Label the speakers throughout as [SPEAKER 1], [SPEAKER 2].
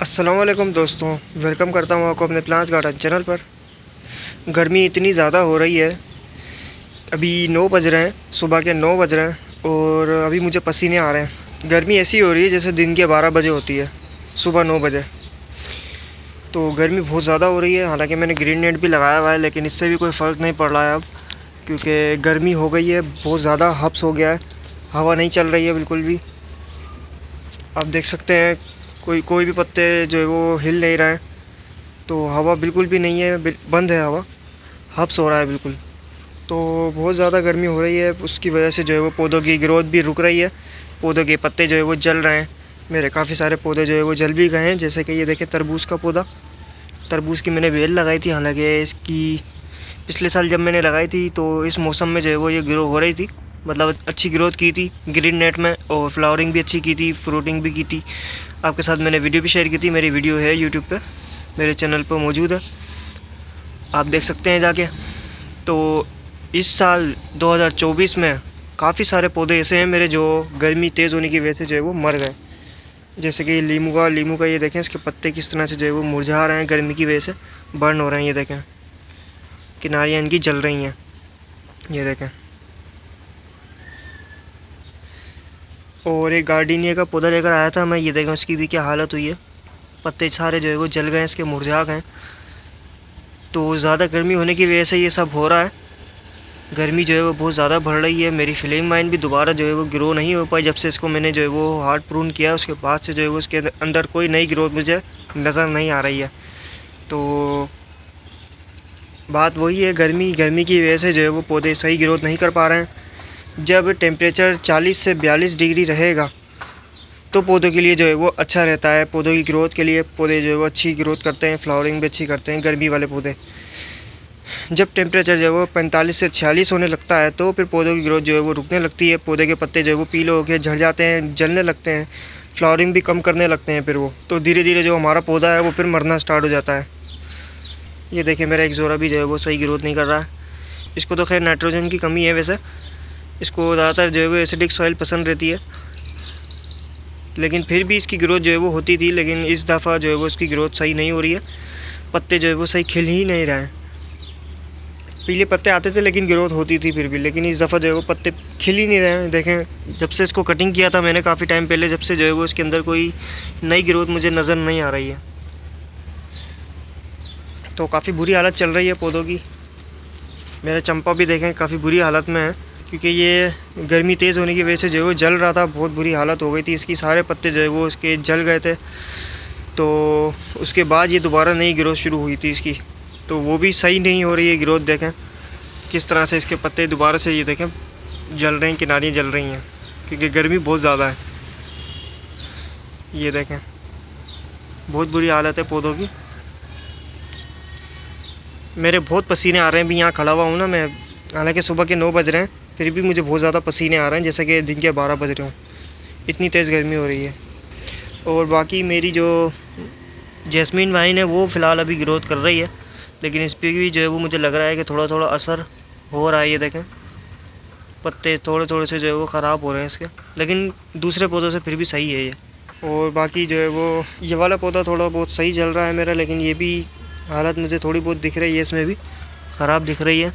[SPEAKER 1] अस्सलाम वालेकुम दोस्तों, वेलकम करता हूँ आपको अपने प्लांट्स गार्डन चैनल पर। गर्मी इतनी ज़्यादा हो रही है, अभी 9 बज रहे हैं, सुबह के 9 बज रहे हैं और अभी मुझे पसीने आ रहे हैं। गर्मी ऐसी हो रही है जैसे दिन के 12 बजे होती है, सुबह 9 बजे। तो गर्मी बहुत ज़्यादा हो रही है। हालांकि मैंने ग्रीन नेट भी लगाया हुआ है, लेकिन इससे भी कोई फ़र्क नहीं पड़ रहा है अब, क्योंकि गर्मी हो गई है, बहुत ज़्यादा हब्स हो गया है, हवा नहीं चल रही है बिल्कुल भी। आप देख सकते हैं कोई कोई भी पत्ते जो है वो हिल नहीं रहे हैं, तो हवा बिल्कुल भी नहीं है, बंद है हवा, हब्स हो रहा है बिल्कुल। तो बहुत ज़्यादा गर्मी हो रही है, उसकी वजह से जो है वो पौधों की ग्रोथ भी रुक रही है, पौधों के पत्ते जो है वो जल रहे हैं। मेरे काफ़ी सारे पौधे जो है वो जल भी गए हैं, जैसे कि ये देखें तरबूज का पौधा। तरबूज की मैंने बेल लगाई थी, हालांकि इसकी पिछले साल जब मैंने लगाई थी तो इस मौसम में जो है वो ये ग्रो हो रही थी, मतलब अच्छी ग्रोथ की थी ग्रीन नेट में, और फ्लावरिंग भी अच्छी की थी, फ्रूटिंग भी की थी। आपके साथ मैंने वीडियो भी शेयर की थी, मेरी वीडियो है यूट्यूब पे, मेरे चैनल पर मौजूद है, आप देख सकते हैं जाके। तो इस साल 2024 में काफ़ी सारे पौधे ऐसे हैं मेरे जो गर्मी तेज़ होने की वजह से जो है वो मर गए। जैसे कि लीमू का ये देखें, इसके पत्ते किस तरह से जो है वो मुरझा रहे हैं, गर्मी की वजह से बर्न हो रहे हैं। ये देखें, किनारियाँ इनकी जल रही हैं, ये देखें। और एक गार्डिनिया का पौधा लेकर आया था मैं, ये देखें उसकी भी क्या हालत हुई है, पत्ते सारे जो है वो जल गए, इसके मुरझा गए। तो ज़्यादा गर्मी होने की वजह से ये सब हो रहा है। गर्मी जो है वो बहुत ज़्यादा बढ़ रही है। मेरी फ्लेम वाइन भी दोबारा जो है वो ग्रो नहीं हो पाई, जब से इसको मैंने जो है वो हार्ड प्रून किया, उसके बाद से जो है वो उसके अंदर कोई नई ग्रोथ मुझे नज़र नहीं आ रही है। तो बात वही है, गर्मी की वजह से जो है वो पौधे सही ग्रोथ नहीं कर पा रहे हैं। जब टेम्परेचर 40 से 42 डिग्री रहेगा तो पौधों के लिए जो है वो अच्छा रहता है, पौधों की ग्रोथ के लिए। पौधे जो है वो अच्छी ग्रोथ करते हैं, फ्लावरिंग भी अच्छी करते हैं गर्मी वाले पौधे। जब टेम्परेचर जो है वो 45 से 46 होने लगता है तो फिर पौधों की ग्रोथ जो है वो रुकने लगती है, पौधे के पत्ते जो है वो पीले होकर झड़ जाते हैं, जलने लगते हैं, फ्लावरिंग भी कम करने लगते हैं फिर वो। तो धीरे धीरे जो हमारा पौधा है वो फिर मरना स्टार्ट हो जाता है। ये देखिए, मेरा एक ज़ोरा भी जो है वो सही ग्रोथ नहीं कर रहा है। इसको तो खैर नाइट्रोजन की कमी है, वैसे इसको ज़्यादातर जो है वो एसिडिक सॉइल पसंद रहती है, लेकिन फिर भी इसकी ग्रोथ जो है वो होती थी। लेकिन इस दफ़ा जो है वो इसकी ग्रोथ सही नहीं हो रही है, पत्ते जो है वो सही खिल ही नहीं रहे हैं। पीले पत्ते आते थे लेकिन ग्रोथ होती थी फिर भी, लेकिन इस दफ़ा जो है वो पत्ते खिल ही नहीं रहे हैं। देखें, जब से इसको कटिंग किया था मैंने काफ़ी टाइम पहले, जब से जो है वो इसके अंदर कोई नई ग्रोथ मुझे नज़र नहीं आ रही है। तो काफ़ी बुरी हालत चल रही है पौधों की। मेरा चंपा भी देखें काफ़ी बुरी हालत में है, क्योंकि ये गर्मी तेज़ होने की वजह से जो है वो जल रहा था, बहुत बुरी हालत हो गई थी इसकी, सारे पत्ते जो है वो इसके जल गए थे। तो उसके बाद ये दोबारा नई ग्रोथ शुरू हुई थी इसकी, तो वो भी सही नहीं हो रही है ग्रोथ। देखें किस तरह से इसके पत्ते दोबारा से ये देखें जल रहे हैं, किनारियाँ जल रही हैं, क्योंकि गर्मी बहुत ज़्यादा है। ये देखें, बहुत बुरी हालत है पौधों की। मेरे बहुत पसीने आ रहे हैं, भी यहाँ खड़ा हुआ हूँ ना मैं, हालांकि सुबह के 9 बज रहे हैं, फिर भी मुझे बहुत ज़्यादा पसीने आ रहे हैं, जैसे कि दिन के 12 बज रहे हों, इतनी तेज़ गर्मी हो रही है। और बाकी मेरी जो जैस्मीन वाइन है वो फ़िलहाल अभी ग्रोथ कर रही है, लेकिन इस पर भी जो है वो मुझे लग रहा है कि थोड़ा थोड़ा असर हो रहा है। ये देखें, पत्ते थोड़े थोड़े से जो है वो ख़राब हो रहे हैं इसके, लेकिन दूसरे पौधों से फिर भी सही है ये। और बाकी जो है वो ये वाला पौधा थोड़ा बहुत सही चल रहा है मेरा, लेकिन ये भी हालत मुझे थोड़ी बहुत दिख रही है, इसमें भी ख़राब दिख रही है।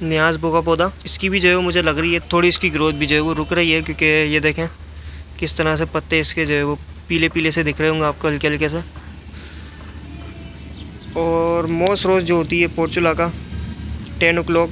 [SPEAKER 1] न्याज़बो का पौधा, इसकी भी जो है वो मुझे लग रही है थोड़ी इसकी ग्रोथ भी जो है वो रुक रही है, क्योंकि ये देखें किस तरह से पत्ते इसके जो है वो पीले पीले से दिख रहे होंगे आपको, हल्के हल्के से। और मॉस रोज़ जो होती है पोर्चुला का 10 o'clock,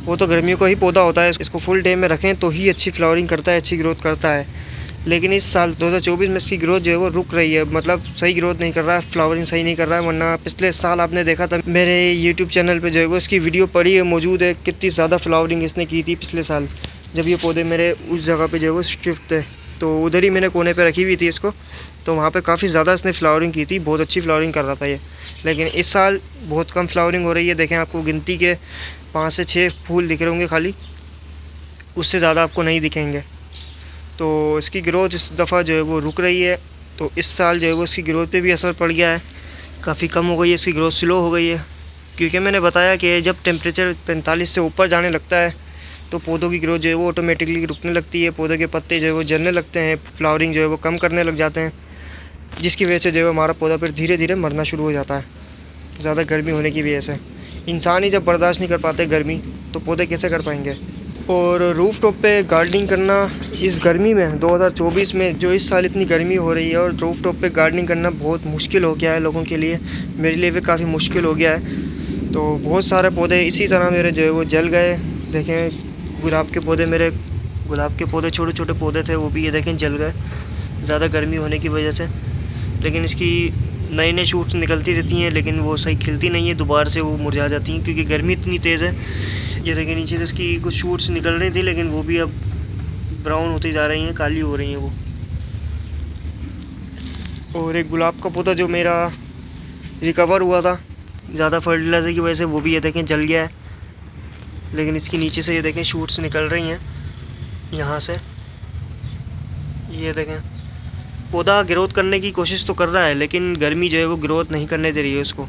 [SPEAKER 1] वो तो गर्मियों का ही पौधा होता है, इसको फुल डे में रखें तो ही अच्छी फ्लावरिंग करता है, अच्छी ग्रोथ करता है। लेकिन इस साल 2024 में इसकी ग्रोथ जो है वो रुक रही है, मतलब सही ग्रोथ नहीं कर रहा है, फ्लावरिंग सही नहीं कर रहा है। वरना पिछले साल आपने देखा था मेरे यूट्यूब चैनल पे जो है वो इसकी वीडियो पड़ी है, मौजूद है, कितनी ज़्यादा फ्लावरिंग इसने की थी पिछले साल, जब ये पौधे मेरे उस जगह पे जो है वो शिफ्ट थे, तो उधर ही मैंने कोने पे रखी हुई थी इसको, तो वहाँ पे काफ़ी ज़्यादा इसने फ्लावरिंग की थी, बहुत अच्छी फ्लावरिंग कर रहा था ये। लेकिन इस साल बहुत कम फ्लावरिंग हो रही है। देखें, आपको गिनती के 5 से 6 फूल दिख रहे होंगे खाली, उससे ज़्यादा आपको नहीं दिखेंगे। तो इसकी ग्रोथ इस दफ़ा जो है वो रुक रही है, तो इस साल जो है वो इसकी ग्रोथ पे भी असर पड़ गया है, काफ़ी कम हो गई है इसकी ग्रोथ, स्लो हो गई है। क्योंकि मैंने बताया कि जब टेम्परेचर 45 से ऊपर जाने लगता है तो पौधों की ग्रोथ जो है वो ऑटोमेटिकली रुकने लगती है, पौधों के पत्ते जो है वो जलने लगते हैं, फ्लावरिंग जो है वो कम करने लग जाते हैं। जिसकी वजह से जो है हमारा पौधा फिर धीरे धीरे मरना शुरू हो जाता है, ज़्यादा गर्मी होने की वजह से। इंसान ही जब बर्दाश्त नहीं कर पाते गर्मी, तो पौधे कैसे कर पाएंगे। और रूफ़ टॉप पे गार्डनिंग करना इस गर्मी में 2024 में जो इस साल इतनी गर्मी हो रही है, और रूफ़ टॉप पे गार्डनिंग करना बहुत मुश्किल हो गया है लोगों के लिए, मेरे लिए भी काफ़ी मुश्किल हो गया है। तो बहुत सारे पौधे इसी तरह मेरे जो है वो जल गए। देखें गुलाब के पौधे, मेरे गुलाब के पौधे छोटे छोटे पौधे थे, वो भी ये देखें जल गए ज़्यादा गर्मी होने की वजह से। लेकिन इसकी नए नए शूट्स निकलती रहती हैं, लेकिन वो सही खिलती नहीं है, दोबारा से वो मुरझा जाती हैं क्योंकि गर्मी इतनी तेज़ है। ये देखिए नीचे से इसकी कुछ शूट्स निकल रही थी, लेकिन वो भी अब ब्राउन होती जा रही हैं, काली हो रही हैं वो। और एक गुलाब का पौधा जो मेरा रिकवर हुआ था ज़्यादा फर्टिलाइज़र की वजह से, वो भी ये देखें जल गया है। लेकिन इसकी नीचे से ये देखें शूट्स निकल रही हैं यहाँ से, ये देखें। पौधा ग्रोथ करने की कोशिश तो कर रहा है, लेकिन गर्मी जो है वो ग्रोथ नहीं करने दे रही है उसको।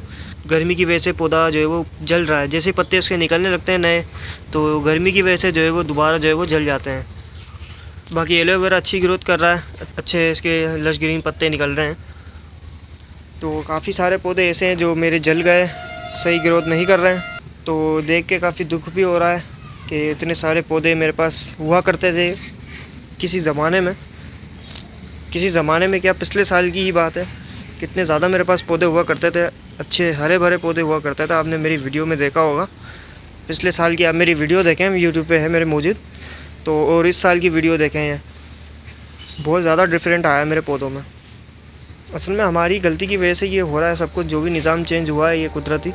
[SPEAKER 1] गर्मी की वजह से पौधा जो है वो जल रहा है। जैसे पत्ते उसके निकलने लगते हैं नए, तो गर्मी की वजह से जो है वो दोबारा जो है वो जल जाते हैं। बाकी एलोवेरा अच्छी ग्रोथ कर रहा है, अच्छे इसके लश ग्रीन पत्ते निकल रहे हैं। तो काफ़ी सारे पौधे ऐसे हैं जो मेरे जल गए, सही ग्रोथ नहीं कर रहे हैं। तो देख के काफ़ी दुख भी हो रहा है कि इतने सारे पौधे मेरे पास हुआ करते थे किसी ज़माने में क्या पिछले साल की ही बात है, कितने ज़्यादा मेरे पास पौधे हुआ करते थे, अच्छे हरे भरे पौधे हुआ करते थे। आपने मेरी वीडियो में देखा होगा पिछले साल की, आप मेरी वीडियो देखें, यूट्यूब पे है मेरे मौजूद, तो और इस साल की वीडियो देखें, हैं बहुत ज़्यादा डिफरेंट आया है मेरे पौधों में। असल में हमारी गलती की वजह से ये हो रहा है सब कुछ, जो भी निज़ाम चेंज हुआ है ये कुदरती,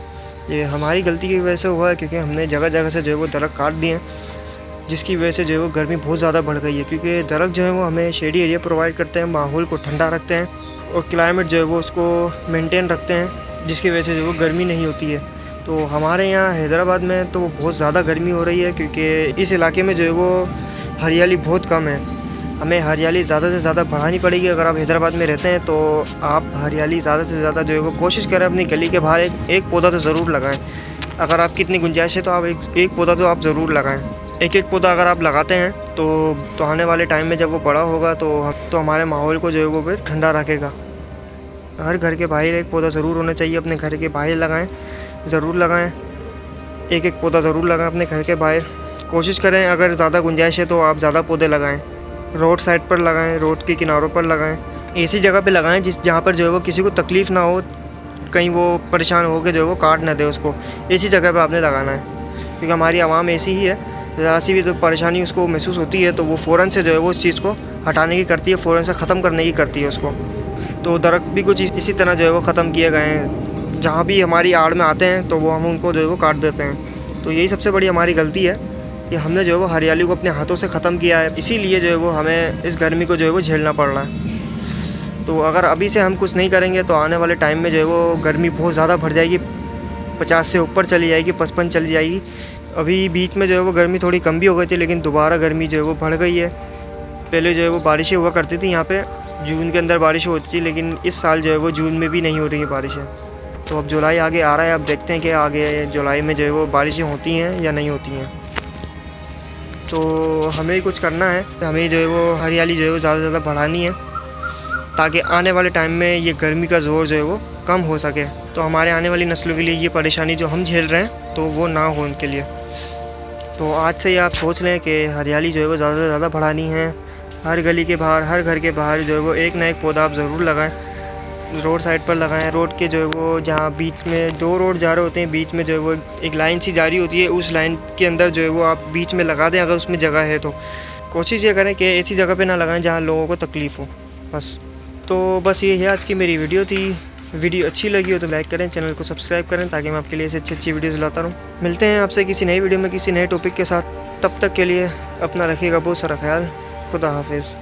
[SPEAKER 1] ये हमारी गलती की वजह से हुआ है, क्योंकि हमने जगह जगह से जो है वो दरख्त काट दिए हैं, जिसकी वजह से जो है वो गर्मी बहुत ज़्यादा बढ़ गई है। क्योंकि दरख्त जो है वो हमें शेडी एरिया प्रोवाइड करते हैं, माहौल को ठंडा रखते हैं और क्लाइमेट जो है वो उसको मेंटेन रखते हैं, जिसकी वजह से जो वो गर्मी नहीं होती है। तो हमारे यहाँ हैदराबाद में तो बहुत ज़्यादा गर्मी हो रही है, क्योंकि इस इलाके में जो है वो हरियाली बहुत कम है। हमें हरियाली ज़्यादा से ज़्यादा बढ़ानी पड़ेगी। अगर आप हैदराबाद में रहते हैं तो आप हरियाली ज़्यादा से ज़्यादा जो है वो कोशिश करें, अपनी गली के बाहर एक पौधा तो ज़रूर लगाएं। अगर आपकी इतनी गुंजाइश है तो आप एक पौधा तो आप ज़रूर लगाएं। एक पौधा अगर आप लगाते हैं तो आने वाले टाइम में जब वो बड़ा होगा तो हमारे माहौल को जो है वो फिर ठंडा रखेगा। हर घर के बाहर एक पौधा ज़रूर होना चाहिए, अपने घर के बाहर लगाएं, ज़रूर लगाएं। एक पौधा ज़रूर लगाएं अपने घर के बाहर। कोशिश करें अगर ज़्यादा गुंजाइश है तो आप ज़्यादा पौधे लगाएं। रोड साइड पर लगाएं, रोड के किनारों पर लगाएं, ऐसी जगह पे लगाएं जहाँ पर जो है वो किसी को तकलीफ़ ना हो, कहीं वो परेशान हो के जो है वो काट ना दे उसको। ऐसी जगह पे आपने लगाना है, क्योंकि हमारी आवाम ऐसी ही है, ज़रा सी भी तो परेशानी उसको महसूस होती है तो वो फ़ौरन से जो है वो उस चीज़ को हटाने की करती है, फ़ौरन से ख़त्म करने की करती है उसको। तो दरख्त भी कुछ इसी तरह जो है वो ख़त्म किए गए हैं। जहाँ भी हमारी आड़ में आते हैं तो वो हम उनको जो है वो काट देते हैं। तो यही सबसे बड़ी हमारी गलती है कि हमने जो है वो हरियाली को अपने हाथों से ख़त्म किया है, इसीलिए जो है वो हमें इस गर्मी को जो है वो झेलना पड़ रहा है। तो अगर अभी से हम कुछ नहीं करेंगे तो आने वाले टाइम में जो है वो गर्मी बहुत ज़्यादा बढ़ जाएगी, 50 से ऊपर चली जाएगी, 55 चली जाएगी। अभी बीच में जो है वो गर्मी थोड़ी कम भी हो गई थी, लेकिन दोबारा गर्मी जो है वो बढ़ गई है। पहले जो है वो बारिशें हुआ करती थी यहाँ पे, जून के अंदर बारिश होती थी, लेकिन इस साल जो है वो जून में भी नहीं हो रही है बारिशें। तो अब जुलाई आगे आ रहा है, अब देखते हैं कि आगे जुलाई में जो है वो बारिशें होती हैं या नहीं होती हैं। तो हमें ही कुछ करना है, हमें जो है वो हरियाली जो है वो ज़्यादा से ज़्यादा बढ़ानी है, ताकि आने वाले टाइम में ये गर्मी का ज़ोर जो है वो कम हो सके। तो हमारे आने वाली नस्लों के लिए ये परेशानी जो हम झेल रहे हैं तो वो ना हो उनके लिए। तो आज से ही आप सोच लें कि हरियाली जो है वो ज़्यादा से ज़्यादा बढ़ानी है। हर गली के बाहर, हर घर के बाहर जो है वो एक ना एक पौधा आप ज़रूर लगाएं। रोड साइड पर लगाएं, रोड के जो है वो जहाँ बीच में 2 रोड जा रहे होते हैं, बीच में जो है वो एक लाइन सी जारी होती है, उस लाइन के अंदर जो है वो आप बीच में लगा दें अगर उसमें जगह है तो। कोशिश ये करें कि ऐसी जगह पे ना लगाएं जहाँ लोगों को तकलीफ़ हो, बस। तो बस ये है आज की मेरी वीडियो थी। वीडियो अच्छी लगी हो तो लाइक करें, चैनल को सब्सक्राइब करें, ताकि मैं आपके लिए ऐसे अच्छी वीडियोज़ लाता रहूँ। मिलते हैं आपसे किसी नई वीडियो में किसी नए टॉपिक के साथ। तब तक के लिए अपना रखिएगा बहुत सारा ख्याल। खुदा हाफिज़।